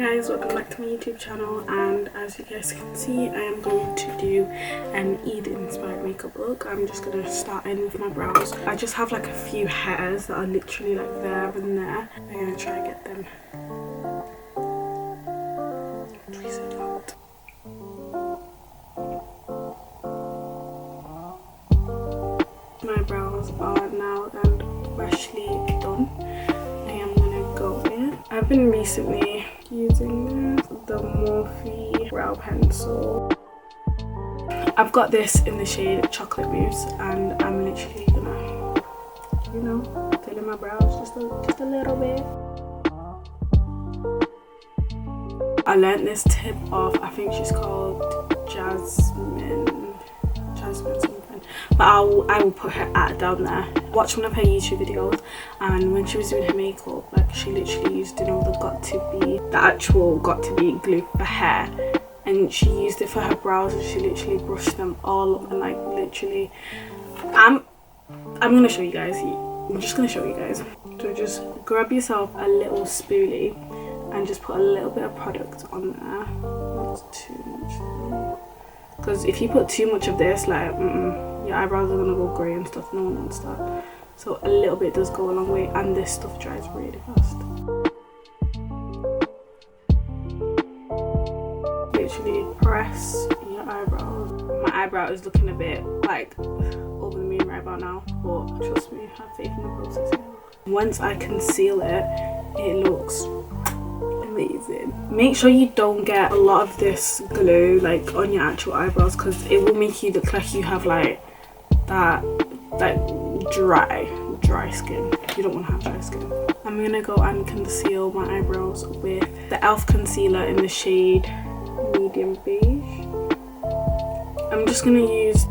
guys, welcome back to my YouTube channel, and as you guys can see, I am going to do an Eid inspired makeup look. I'm just going to start in with my brows. I just have like a few hairs that are literally like there and there. I'm going to try and get them tweezed out. My brows are now freshly done. I am gonna go in. I've been recently using the Morphe brow pencil. I've got this in the shade Chocolate Mousse, and I'm literally gonna, you know, fill in my brows just a little bit. I learned this tip off, I think she's called Jasmine something, but I will put her ad down there. Watch one of her YouTube videos, and when she was doing her makeup, like, she literally used, you know, the actual got to be glue for hair, and she used it for her brows, and she literally brushed them all up, and like literally I'm gonna show you guys. I'm just gonna show you guys. So just grab yourself a little spoolie and just put a little bit of product on there, not too much, because if you put too much of this, like your eyebrows are gonna go grey and stuff. No one wants that. So a little bit does go a long way, and this stuff dries really fast. Literally press your eyebrows. My eyebrow is looking a bit like over the moon right about now, but trust me, have faith in the process. Once I conceal it, it looks amazing. Make sure you don't get a lot of this glue like on your actual eyebrows, because it will make you look like you have like that like dry skin. You don't want to have dry skin. I'm gonna go and conceal my eyebrows with the e.l.f. concealer in the shade Medium Beige. I'm just gonna use,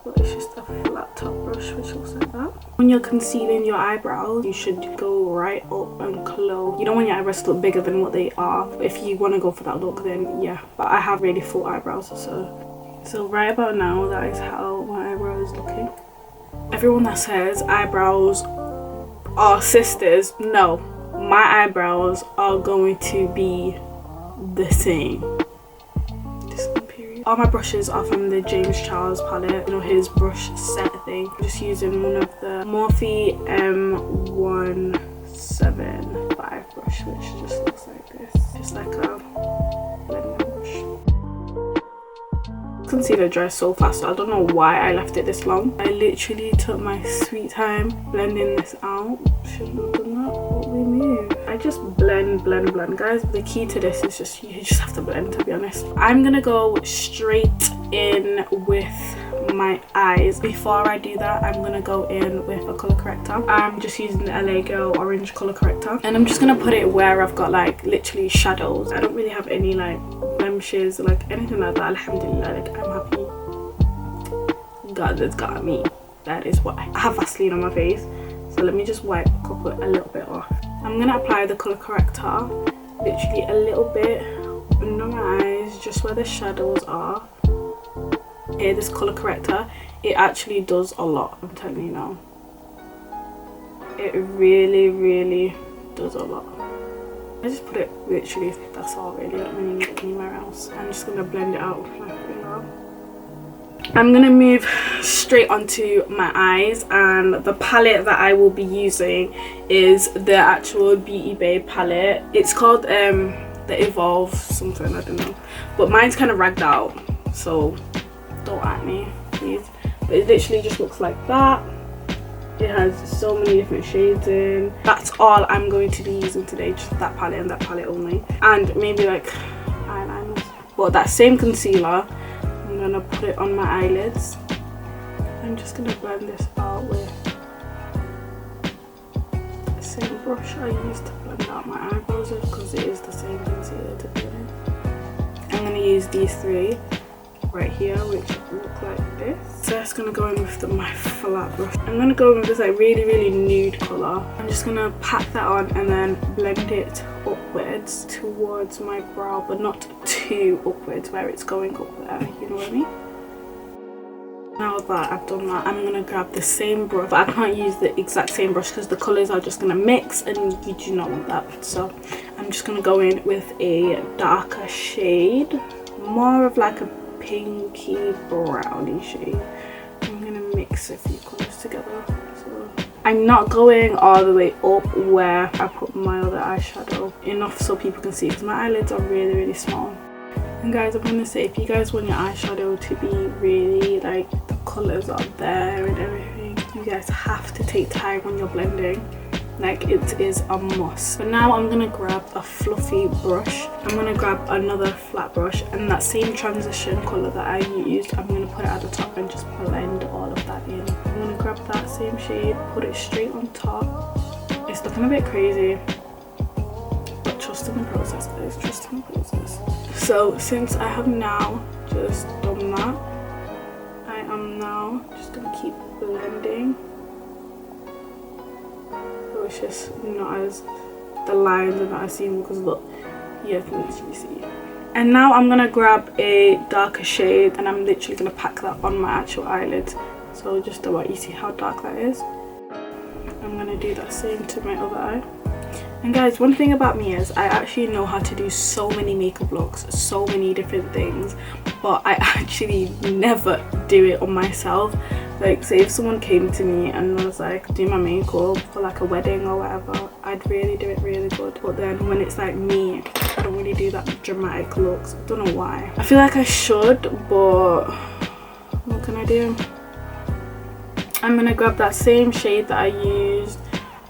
but it's just a flat top brush which looks like that. When you're concealing your eyebrows, you should go right up and close. You don't want your eyebrows to look bigger than what they are. But if you want to go for that look, then yeah. But I have really full eyebrows, so right about now, that is how my eyebrow is looking. Everyone that says eyebrows are sisters, no, my eyebrows are going to be the same. All my brushes are from the James Charles palette, you know, his brush set thing. I'm just using one of the Morphe M175 brush, which just looks like this, just like a blending brush. Concealer dries so fast, so I don't know why I left it this long. I literally took my sweet time blending this out. Shouldn't have done that, but we move. I just blend, guys. The key to this is just, you just have to blend, to be honest. I'm gonna go straight in with my eyes. Before I do that, I'm gonna go in with a color corrector. I'm just using the LA Girl orange color corrector, and I'm just gonna put it where I've got like literally shadows. I don't really have any like blemishes or like anything like that. Alhamdulillah, like I'm happy. God has got me. That is why. I have Vaseline on my face, so let me just wipe a little bit off. I'm gonna apply the color corrector literally a little bit under my eyes, just where the shadows are. Here, this color corrector, it actually does a lot, I'm telling you now. It really does a lot. I just put it literally, that's all really, I don't really need it anywhere else. I'm just gonna blend it out with my finger. I'm gonna move straight onto my eyes, and the palette that I will be using is the actual Beauty Babe palette. It's called the Evolve something, I don't know, but mine's kind of ragged out, so don't at me please. But it literally just looks like that. It has so many different shades in. That's all I'm going to be using today, just that palette and that palette only, and maybe like eyeliners. But that same concealer, I'm gonna put it on my eyelids. I'm just gonna blend this out with the same brush I used to blend out my eyebrows with, because it is the same concealer, to be honest. I'm gonna use these three right here, which look like this. So it's gonna go in with my flat brush. I'm gonna go in with this like really nude color. I'm just gonna pat that on and then blend it upwards towards my brow, but not too upwards where it's going up there, you know what I mean? Now that I've done that, I'm gonna grab the same brush, but I can't use the exact same brush because the colors are just gonna mix and you do not want that. So I'm just gonna go in with a darker shade, more of like a pinky browny shade. I'm gonna mix a few colors together. So I'm not going all the way up where I put my other eyeshadow, enough so people can see because my eyelids are really small. And guys, I'm gonna say, if you guys want your eyeshadow to be really like the colors are there and everything, you guys have to take time when you're blending. Like, it is a must. But now I'm gonna grab a fluffy brush. I'm gonna grab another flat brush, and that same transition color that I used, I'm gonna put it at the top and just blend all of that in. I'm gonna grab that same shade, put it straight on top. It's looking a bit crazy, but trust in the process, guys, trust in the process. So since I have now just done that, I am now just gonna keep blending. So it's just not as, the lines are not as seen because look, you can literally see. And now I'm gonna grab a darker shade and I'm literally gonna pack that on my actual eyelids. So just about, you see how dark that is. I'm gonna do that same to my other eye. And guys, one thing about me is I actually know how to do so many makeup looks, so many different things, but I actually never do it on myself. Like, say if someone came to me and was like, do my makeup for like a wedding or whatever, I'd really do it really good. But then when it's like me, I don't really do that dramatic looks. I don't know why. I feel like I should, but what can I do? I'm gonna grab that same shade that I used,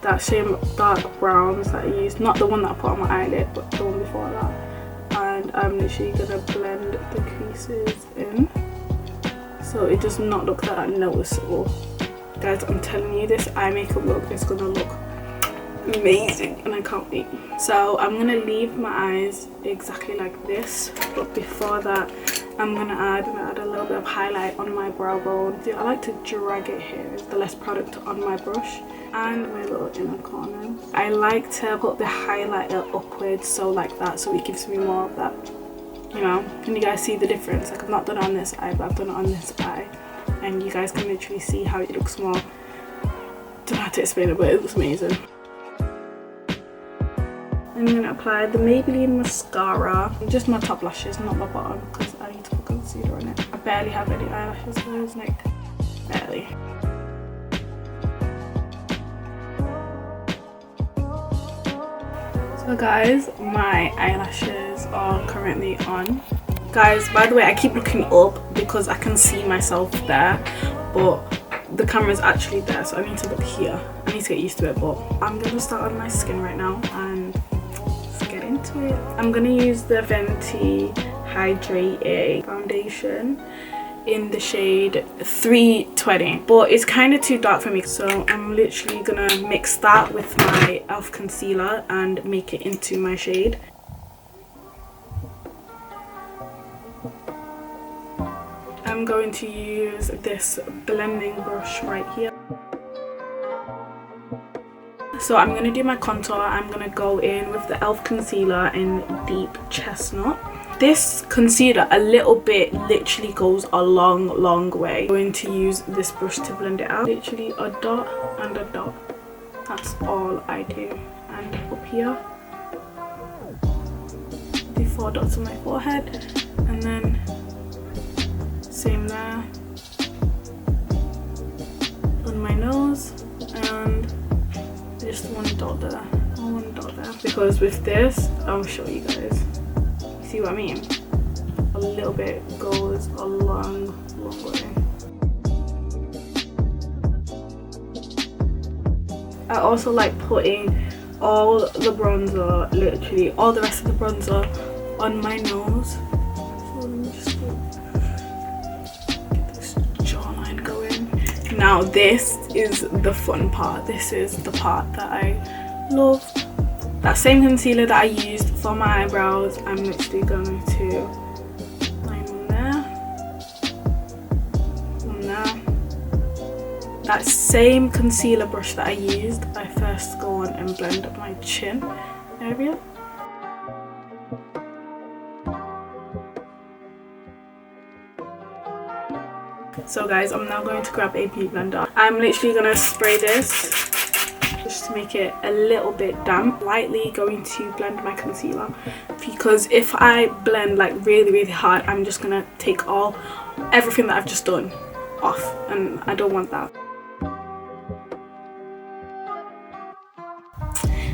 that same dark browns that I used, not the one that I put on my eyelid, but the one before that, and I'm literally gonna blend the creases in so it does not look that noticeable. Guys, I'm telling you, this eye makeup look is gonna look amazing and I can't wait. So I'm gonna leave my eyes exactly like this, but before that I'm gonna add a little bit of highlight on my brow bone. I like to drag it here, it's the less product on my brush, and my little inner corner. I like to put the highlighter upwards, so like that, so it gives me more of that, you know. Can you guys see the difference? Like, I've not done it on this eye, but I've done it on this eye, and you guys can literally see how it looks more. Don't know how to explain it, but it looks amazing. I'm gonna apply the Maybelline mascara, just my top lashes, not my bottom, because I need to put concealer on it. I barely have any eyelashes, guys, like barely. So guys, my eyelashes are currently on. Guys, by the way, I keep looking up because I can see myself there, but the camera's actually there, so I need to look here. I need to get used to it, but I'm gonna start on my skin right now and get into it. I'm gonna use the Fenty Hydrate foundation in the shade 320, but it's kind of too dark for me, so I'm literally gonna mix that with my e.l.f. concealer and make it into my shade. I'm going to use this blending brush right here. So I'm going to do my contour. I'm going to go in with the e.l.f. concealer in Deep Chestnut. This concealer, a little bit, literally goes a long way. I'm going to use this brush to blend it out. Literally a dot and a dot. That's all I do. And up here, do 4 dots on my forehead, and then same there on my nose, and just one dot there, one dot there. Because with this, I'll show you guys. You see what I mean? A little bit goes a long way. I also like putting all the bronzer, literally all the rest of the bronzer, on my nose. So let me just get this jawline going. Now this is the fun part. This is the part that I love. That same concealer that I used for my eyebrows, I'm literally going to line one there, one there. That same concealer brush that I used, I first go on and blend up my chin area. So guys, I'm now going to grab a beauty blender. I'm literally gonna spray this just to make it a little bit damp. Lightly going to blend my concealer, because if I blend like really hard, I'm just gonna take everything that I've just done off, and I don't want that.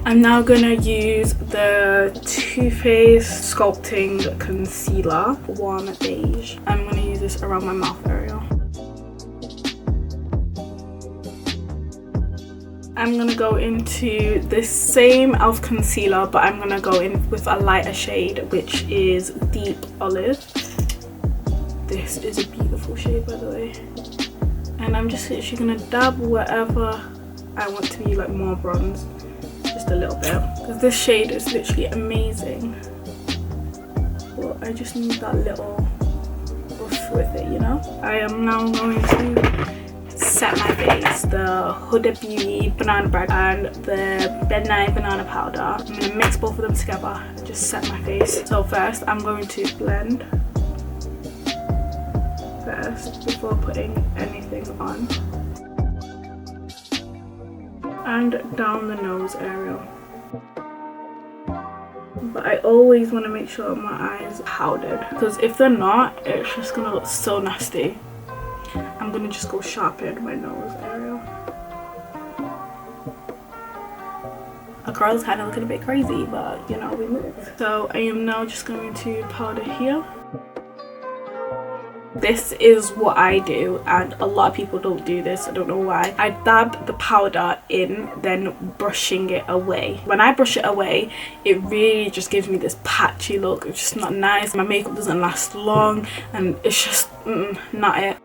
I'm now gonna use the Too Faced Sculpting Concealer, Warm Beige. I'm gonna use this around my mouth area. I'm gonna go into this same e.l.f. concealer, but I'm gonna go in with a lighter shade, which is Deep Olive. This is a beautiful shade, by the way. And I'm just literally gonna dab wherever I want to be like more bronze. Just a little bit, because this shade is literally amazing, but I just need that little buff with it, you know. I am now going to set my face, the Huda Beauty banana bread and the Bednight banana powder. I'm going to mix both of them together and just set my face. So first I'm going to blend first before putting anything on, and down the nose area. But I always want to make sure my eyes are powdered, because if they're not, it's just gonna look so nasty. I'm gonna just go sharpen my nose area. A girl's kind of looking a bit crazy, but you know, we move. So I am now just going to powder here. This is what I do, and a lot of people don't do this. I don't know why. I dab the powder in, then brushing it away. When I brush it away, it really just gives me this patchy look. It's just not nice. My makeup doesn't last long, and it's just not it.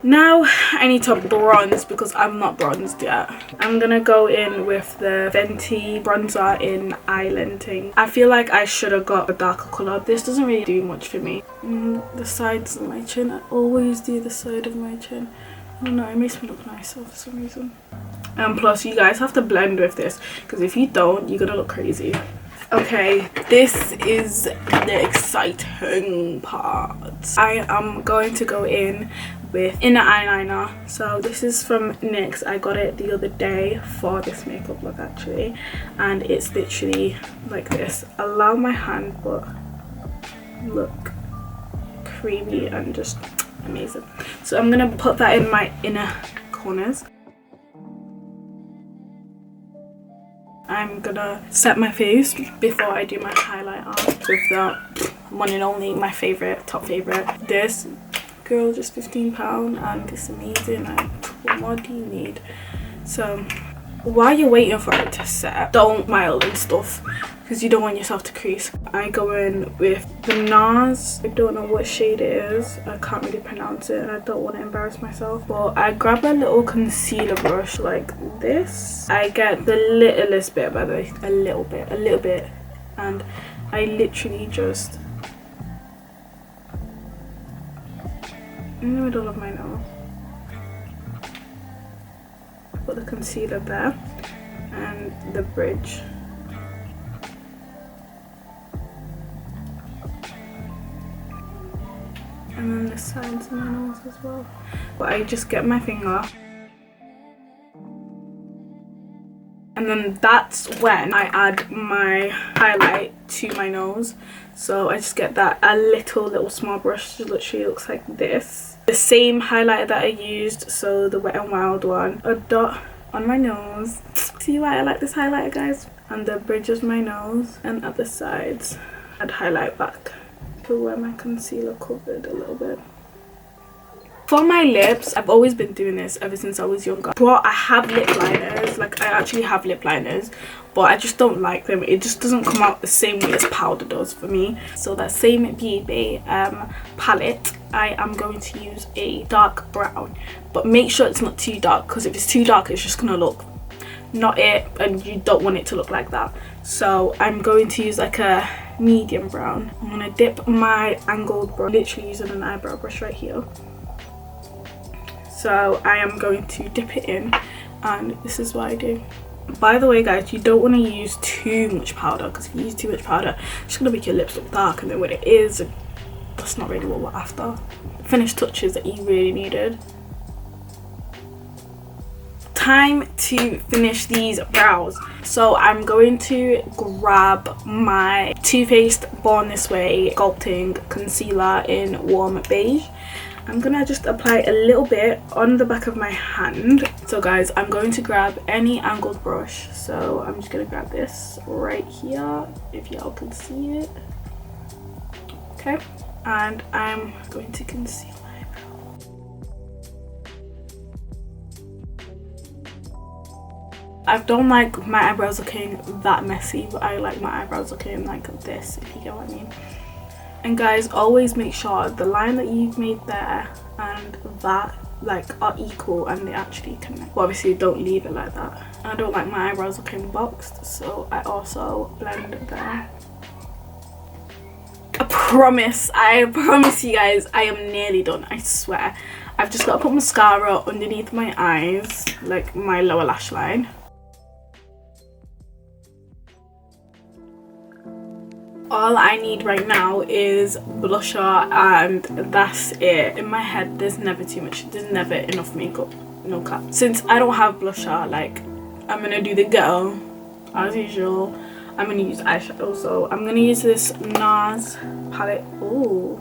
Now I need to bronze, because I'm not bronzed yet. I'm gonna go in with the Fenty bronzer in Islanding. I feel like I should have got a darker colour. This doesn't really do much for me. The sides of my chin, I always do the side of my chin. I don't know, it makes me look nicer for some reason. And plus you guys have to blend with this, because if you don't, you're gonna look crazy. Okay, this is the exciting part. I am going to go in with inner eyeliner. So this is from NYX. I got it the other day for this makeup look actually, and it's literally like this. Allow my hand, but look creamy and just amazing. So I'm gonna put that in my inner corners. I'm gonna set my face before I do my highlight on with the one and only, my favorite, top favorite. This girl, just £15, and it's amazing. And what more do you need? So while you're waiting for it to set, don't smile and stuff, because you don't want yourself to crease. I go in with the NARS. I don't know what shade it is. I can't really pronounce it, and I don't want to embarrass myself. But I grab a little concealer brush like this. I get the littlest bit, by the way, a little bit, and I literally just in the middle of my nose put the concealer there, and the bridge. And then the sides of my nose as well. But I just get my finger, and then that's when I add my highlight to my nose. So I just get that a little small brush. It literally looks like this. The same highlighter that I used, so the Wet n Wild one. A dot on my nose. See why I like this highlighter, guys? And the bridge of my nose, and at the sides I'd highlight back to where my concealer covered a little bit. For my lips, I've always been doing this ever since I was younger. But I have lip liners, like I actually have lip liners, but I just don't like them. It just doesn't come out the same way as powder does for me. So that same Beauty palette, I am going to use a dark brown. But make sure it's not too dark, because if it's too dark, it's just gonna look not it, and you don't want it to look like that. So I'm going to use like a medium brown. I'm gonna dip my angled brow, literally using an eyebrow brush right here. So I am going to dip it in, and this is what I do. By the way, guys, you don't want to use too much powder, because if you use too much powder, it's going to make your lips look dark, and then when it is, the that's not really what we're after. Finished touches that you really needed. Time to finish these brows. So I'm going to grab my Too Faced Born This Way sculpting concealer in warm beige. I'm gonna just apply a little bit on the back of my hand. So guys, I'm going to grab any angled brush. So I'm just gonna grab this right here, if y'all can see it. Okay, and I'm going to conceal my eyebrow. I don't like my eyebrows looking that messy, but I like my eyebrows looking like this, if you get what I mean. And guys, always make sure the line that you've made there and that like are equal and they actually connect. Well, obviously don't leave it like that. I don't like my eyebrows looking boxed, so I also blend it there. I promise you guys, I am nearly done, I swear. I've just got to put mascara underneath my eyes, like my lower lash line. All I need right now is blusher and that's it. In my head, there's never too much, there's never enough makeup, no cap. Since I don't have blusher, like, I'm gonna do the girl as usual. I'm gonna use eyeshadow, so I'm gonna use this NARS palette. Ooh.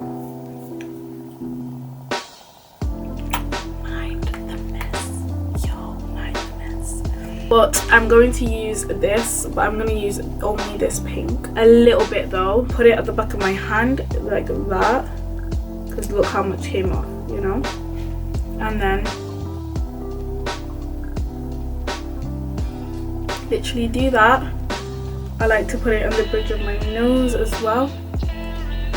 Mind the mess. Yo, mind the mess. But I'm going to use this, but I'm gonna use only this pink. A little bit though. Put it at the back of my hand, like that. Because look how much came off, you know? And then literally do that. I like to put it on the bridge of my nose as well,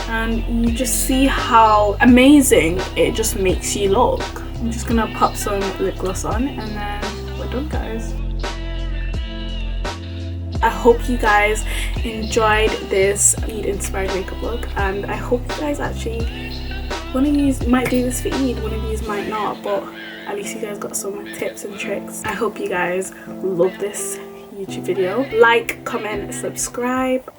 and you just see how amazing it just makes you look. I'm just gonna pop some lip gloss on and then we're done, guys. I hope you guys enjoyed this Eid inspired makeup look, and I hope you guys actually, one of you might do this for Eid, one of you might not, but at least you guys got some tips and tricks. I hope you guys love this YouTube video. Like, comment, subscribe.